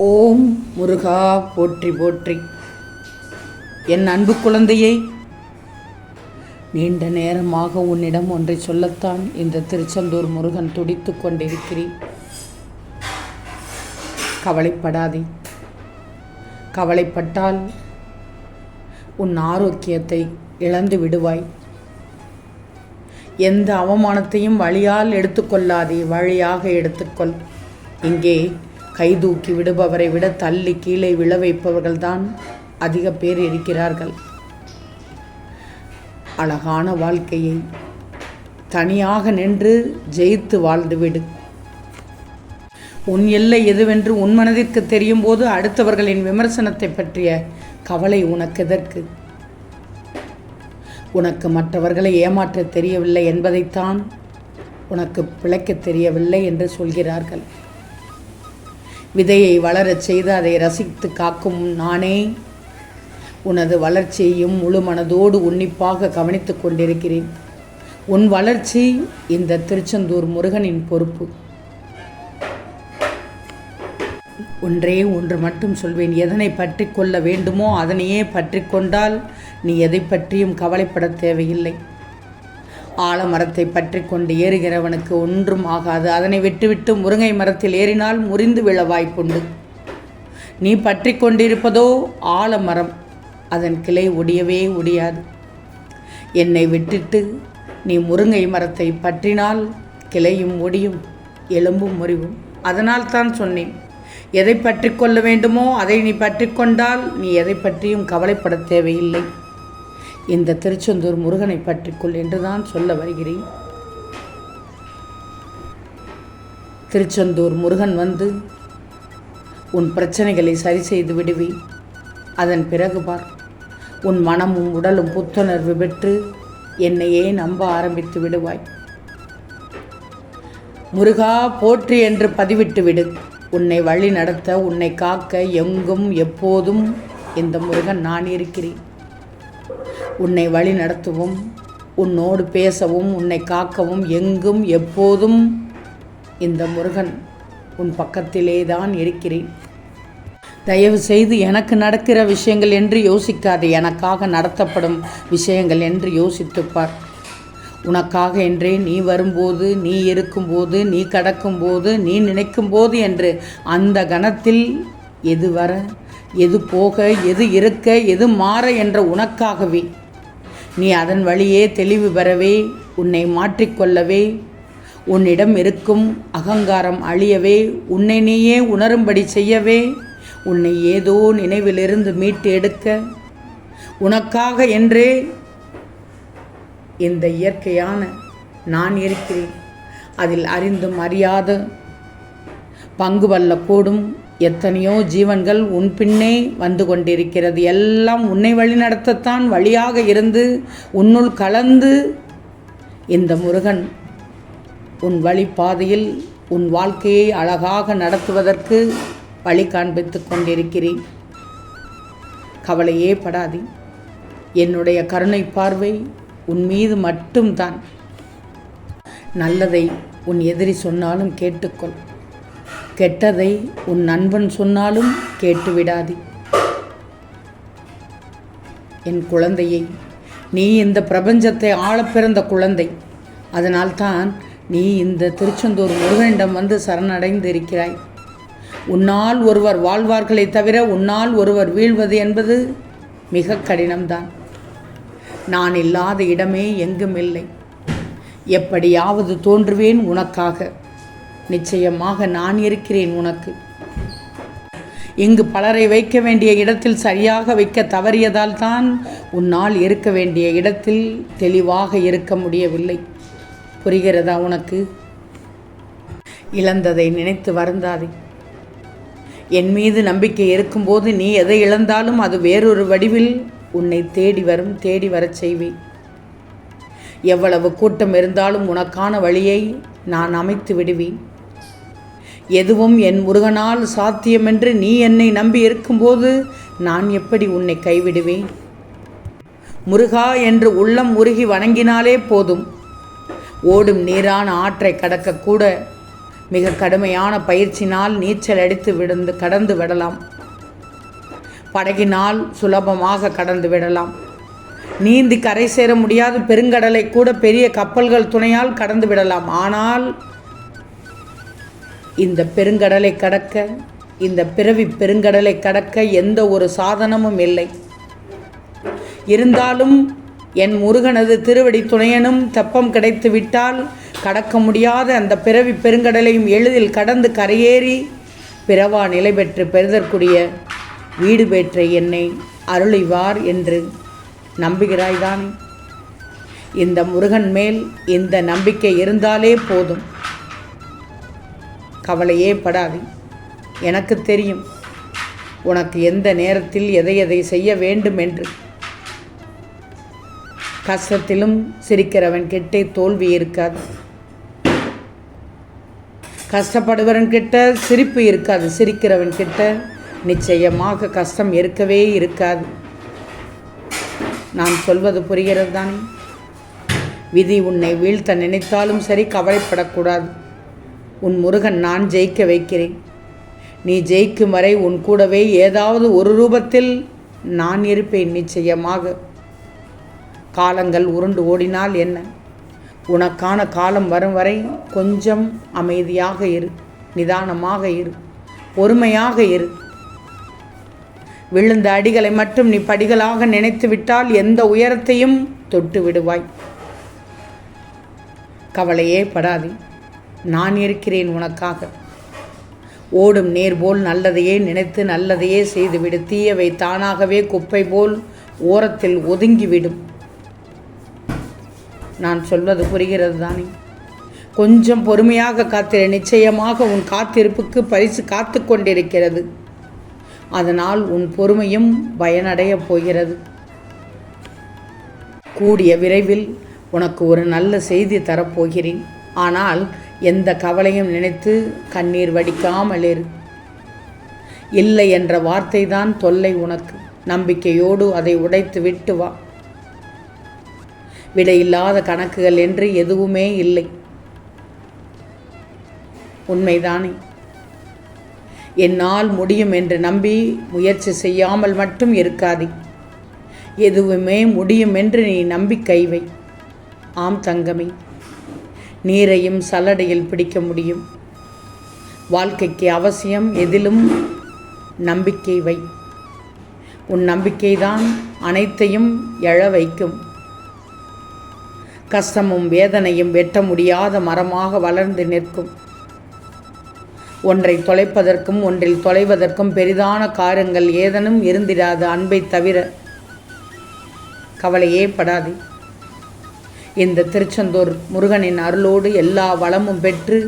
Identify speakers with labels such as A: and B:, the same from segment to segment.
A: ஓம் முருகா போற்றி போற்றி. என் அன்பு குழந்தையை, நீண்ட நேரமாக உன்னிடம் ஒன்றை சொல்லத்தான் இந்த திருச்செந்தூர் முருகன் துடித்து கொண்டிருக்கிறேன். கவலைப்படாதே. கவலைப்பட்டால் உன் ஆரோக்கியத்தை இழந்து விடுவாய். எந்த அவமானத்தையும் வழியால் எடுத்துக்கொள்ளாதே, வழியாக எடுத்துக்கொள். இங்கே கைதூக்கி விடுபவரை விட தள்ளி கீழே விழ வைப்பவர்கள்தான் அதிக பேர் இருக்கிறார்கள். அழகான வாழ்க்கையை தனியாக நின்று ஜெயித்து வாழ்ந்துவிடு. உன் எல்லை எதுவென்று உன் மனதிற்கு தெரியும் போது அடுத்தவர்களின் விமர்சனத்தை பற்றிய கவலை உனக்கு எதற்கு? உனக்கு மற்றவர்களை ஏமாற்ற தெரியவில்லை என்பதைத்தான் உனக்கு பிழைக்க தெரியவில்லை என்று சொல்கிறார்கள். விதையை வளரச் செய்து அதை ரசித்து காக்கும் நானே உனது வளர்ச்சியையும் முழு மனதோடு உன்னிப்பாக கவனித்து கொண்டிருக்கிறேன். உன் வளர்ச்சி இந்த திருச்செந்தூர் முருகனின் பொறுப்பு. ஒன்றே ஒன்று மட்டும் சொல்வேன், எதனை பற்றி கொள்ள வேண்டுமோ அதனையே பற்றி கொண்டால் நீ எதை பற்றியும் கவலைப்பட தேவையில்லை. ஆலமரத்தை பற்றி கொண்டு ஏறுகிறவனுக்கு ஒன்றும் ஆகாது. அதனை விட்டுவிட்டு முருங்கை மரத்தில் ஏறினால் முறிந்து விழ வாய்ப்புண்டு. நீ பற்றி கொண்டிருப்பதோ ஆலமரம், அதன் கிளை ஒடியவே ஒடியாது. என்னை விட்டுட்டு நீ முருங்கை மரத்தை பற்றினால் கிளையும் ஒடியும், எலும்பும் முறிவும். அதனால் தான் சொன்னேன், எதை பற்றி கொள்ள வேண்டுமோ அதை நீ பற்றி கொண்டால் நீ எதை பற்றியும் கவலைப்பட தேவையில்லை. இந்த திருச்செந்தூர் முருகனை பற்றிக்கொள் என்று தான் சொல்ல வருகிறேன். திருச்செந்தூர் முருகன் வந்து உன் பிரச்சனைகளை சரி செய்து விடுவேன். அதன் பிறகு பார், உன் மனமும் உடலும் புத்துணர்வு பெற்று என்னையே நம்ப ஆரம்பித்து விடுவாய். முருகா போற்றி என்று பதிவிட்டு விடு. உன்னை வழி நடத்த, உன்னை காக்க எங்கும் எப்போதும் இந்த முருகன் நான் இருக்கிறேன். உன்னை வழி நடத்தவும், உன்னோடு பேசவும், உன்னை காக்கவும் எங்கும் எப்போதும் இந்த முருகன் உன் பக்கத்திலே தான் இருக்கிறேன். தயவு செய்து எனக்கு நடக்கிற விஷயங்கள் என்று யோசிக்காதே, எனக்காக நடத்தப்படும் விஷயங்கள் என்று யோசித்துப்பார். உனக்காக என்றே நீ வரும்போது, நீ இருக்கும்போது, நீ கடக்கும்போது, நீ நினைக்கும்போது என்று அந்த கணத்தில் எது வர, எது போக, எது இருக்க, எது மாற என்ற உனக்காகவே நீ அதன் வழியே தெளிவு பெறவே, உன்னை மாற்றிக்கொள்ளவே, உன்னிடம் இருக்கும் அகங்காரம் அழியவே, உன்னை நீயே உணரும்படி செய்யவே, உன்னை ஏதோ நினைவிலிருந்து மீட்டு எடுக்க உனக்காக என்றே இந்த இயற்கையான நான் இருக்கிறேன். அதில் அறிந்தும் அறியாத பங்கு வல்ல கூடும் எத்தனையோ ஜீவன்கள் உன் பின்னே வந்து கொண்டிருக்கிறது. எல்லாம் உன்னை வழி நடத்தத்தான் வழியாக இருந்து உன்னுள் கலந்து இந்த முருகன் உன் வழிபாதையில் உன் வாழ்க்கையை அழகாக நடத்துவதற்கு வழி காண்பித்து கொண்டிருக்கிறேன். கவலையே படாதே. என்னுடைய கருணை பார்வை உன் மீது மட்டும்தான். நல்லதை உன் எதிரி சொன்னாலும் கேட்டுக்கொள், கெட்டதை உன் நண்பன் சொன்னாலும் கேட்டுவிடாதே. என் குழந்தையை, நீ இந்த பிரபஞ்சத்தை ஆள பிறந்த குழந்தை. அதனால்தான் நீ இந்த திருச்செந்தூர் முருகனிடம் வந்து சரணடைந்து இருக்கிறாய். உன்னால் ஒருவர் வாழ்வார்களை தவிர உன்னால் ஒருவர் வீழ்வது என்பது மிக கடினம்தான். நான் இல்லாத இடமே எங்கும் இல்லை. எப்படியாவது தோன்றுவேன் உனக்காக. நிச்சயமாக நான் இருக்கிறேன் உனக்கு. இங்கு பலரை வைக்க வேண்டிய இடத்தில் சரியாக வைக்க தவறியதால் தான் உன்னால் இருக்க வேண்டிய இடத்தில் தெளிவாக இருக்க முடியவில்லை. புரிகிறதா உனக்கு? இழந்ததை நினைத்து வருந்தாதே. என் மீது நம்பிக்கை இருக்கும்போது நீ எதை இழந்தாலும் அது வேறொரு வடிவில் உன்னை தேடி வரும், தேடி வரச் செய்வேன். எவ்வளவு கூட்டம் இருந்தாலும் உனக்கான வழியை நான் அமைத்து விடுவேன். எதுவும் என் முருகனால் சாத்தியமென்று நீ என்னை நம்பி இருக்கும்போது நான் எப்படி உன்னை கைவிடுவேன்? முருகா என்று உள்ளம் உருகி வணங்கினாலே போதும். ஓடும் நீரான ஆற்றை கடக்கக்கூட மிக கடுமையான பயிற்சினால் நீச்சல் அடித்து கடந்து விடலாம். படகினால் சுலபமாக கடந்து விடலாம். நீந்தி கரை சேர முடியாத பெருங்கடலை கூட பெரிய கப்பல்கள் துணையால் கடந்து விடலாம். ஆனால் இந்த பெருங்கடலை கடக்க, இந்த பிறவி பெருங்கடலை கடக்க எந்த ஒரு சாதனமும் இல்லை. இருந்தாலும் என் முருகனது திருவடி துணையனும் தெப்பம் கிடைத்து விட்டால் கடக்க முடியாத அந்த பிறவி பெருங்கடலையும் எளிதில் கடந்து கரையேறி பிறவா நிலை பெற்று பெறுதற்குரிய வீடு பெற்ற என்னை அருளிவார் என்று நம்புகிறாய்தானே? இந்த முருகன் மேல் இந்த நம்பிக்கை இருந்தாலே போதும். கவலையே படாதே. எனக்கு தெரியும் உனக்கு எந்த நேரத்தில் எதை செய்ய வேண்டும் என்று. கஷ்டத்திலும் சிரிக்கிறவன் கிட்டே தோல்வி இருக்காது. கஷ்டப்படுவன் கிட்ட சிரிப்பு இருக்காது. சிரிக்கிறவன் கிட்ட நிச்சயமாக கஷ்டம் இருக்கவே இருக்காது. நான் சொல்வது புரிகிறது தானே? விதி உன்னை வீழ்த்த நினைத்தாலும் சரி, கவலைப்படக்கூடாது. உன் முருகன் நான் ஜெயிக்க வைக்கிறேன். நீ ஜெயிக்கும் வரை உன் கூடவே ஏதாவது ஒரு ரூபத்தில் நான் இருப்பேன் நிச்சயமாக. காலங்கள் உருண்டு ஓடினால் என்ன? உனக்கான காலம் வரும் வரை கொஞ்சம் அமைதியாக இரு, நிதானமாக இரு, பொறுமையாக இரு. விழுந்த அடிகளை மட்டும் நீ படிகளாக நினைத்து விட்டால் எந்த உயரத்தையும் தொட்டு விடுவாய். கவலையே படாதே, நான் இருக்கிறேன் உனக்காக. ஓடும் நீர் போல் நல்லதையே நினைத்து நல்லதையே செய்துவிடு. தீயவை தானாகவே குப்பை போல் ஓரத்தில் ஒதுங்கிவிடும். நான் சொல்வது புரிகிறது தானே? கொஞ்சம் பொறுமையாக காத்திரு. நிச்சயமாக உன் காத்திருப்புக்கு பரிசு காத்து கொண்டிருக்கிறது. அதனால் உன் பொறுமையும் பயனடையப் போகிறது. கூடிய விரைவில் உனக்கு ஒரு நல்ல செய்தி தரப்போகிறேன். ஆனால் எந்த கவலையும் நினைத்து கண்ணீர் வடிக்காமல் இரு. இல்லை என்ற வார்த்தை தான் தொல்லை உனக்கு. நம்பிக்கையோடு அதை உடைத்து விட்டு வா. விடையில்லாத கணக்குகள் என்று எதுவுமே இல்லை. உண்மைதானே? என்னால் முடியும் என்று நம்பி முயற்சி செய்யாமல் மட்டும் இருக்காதே. எதுவுமே முடியும் என்று நீ நம்பி கைவை. ஆம் தங்கமே, நீரையும் சல்லடையில் பிடிக்க முடியும். வாழ்க்கைக்கு அவசியம் எதிலும் நம்பிக்கை வை. உன் நம்பிக்கைதான் அனைத்தையும் எழ வைக்கும். கஷ்டமும் வேதனையும் வெட்ட முடியாத மரமாக வளர்ந்து நிற்கும். ஒன்றை தொலைப்பதற்கும் ஒன்றில் தொலைவதற்கும் பெரிதான காரியங்கள் ஏதனும் இருந்திடாது அன்பை தவிர. கவலையே படாதே. இந்த திருச்செந்தூர் முருகனின் அருளோடு எல்லா வளமும் பெற்று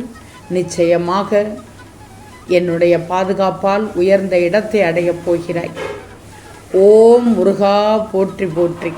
A: நிச்சயமாக என்னுடைய பாதுகாப்பால் உயர்ந்த இடத்தை அடையப் போகிறாய். ஓம் முருகா போற்றி போற்றி.